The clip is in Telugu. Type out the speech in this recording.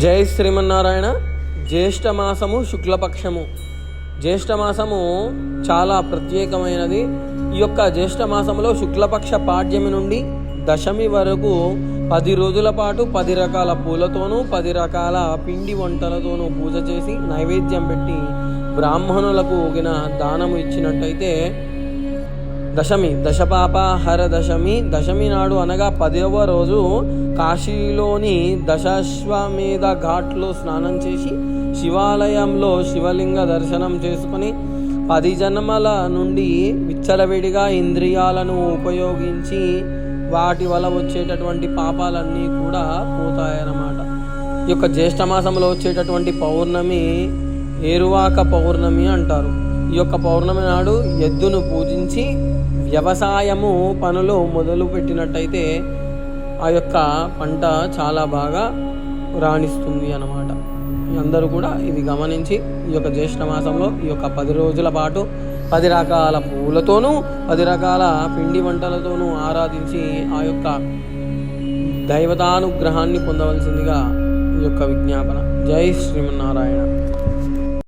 జై శ్రీమన్నారాయణ. జ్యేష్ఠమాసము శుక్లపక్షము. జ్యేష్ఠమాసము చాలా ప్రత్యేకమైనది. ఈ యొక్క జ్యేష్ఠమాసంలో శుక్లపక్ష పాడ్యమి నుండి దశమి వరకు 10 రోజుల పాటు 10 రకాల పూలతోనూ 10 రకాల పిండి వంటలతోనూ పూజ చేసి నైవేద్యం పెట్టి బ్రాహ్మణులకు దానము ఇచ్చినట్టయితే దశమి దశపాపహర దశమి నాడు అనగా 10వ రోజు కాశీలోని దశాశ్వమేధ ఘాట్లో స్నానం చేసి శివాలయంలో శివలింగ దర్శనం చేసుకుని 10 జన్మల నుండి విచ్చలవిడిగా ఇంద్రియాలను ఉపయోగించి వాటి వల్ల వచ్చేటటువంటి పాపాలన్నీ కూడా పోతాయన్నమాట. ఈ యొక్క జ్యేష్ఠమాసంలో వచ్చేటటువంటి పౌర్ణమి ఏరువాక పౌర్ణమి అంటారు. ఈ యొక్క పౌర్ణమి నాడు ఎద్దును పూజించి వ్యవసాయము పనులు మొదలు పెట్టినట్టయితే ఆ యొక్క పంట చాలా బాగా రాణిస్తుంది అన్నమాట. అందరూ కూడా ఇది గమనించి ఈ యొక్క జ్యేష్ఠమాసంలో ఈ యొక్క 10 రోజుల పాటు 10 రకాల పూలతోనూ 10 రకాల పిండి వంటలతోనూ ఆరాధించి ఆ యొక్క దైవతానుగ్రహాన్ని పొందవలసిందిగా ఈ యొక్క విజ్ఞాపన. జై శ్రీమన్నారాయణ.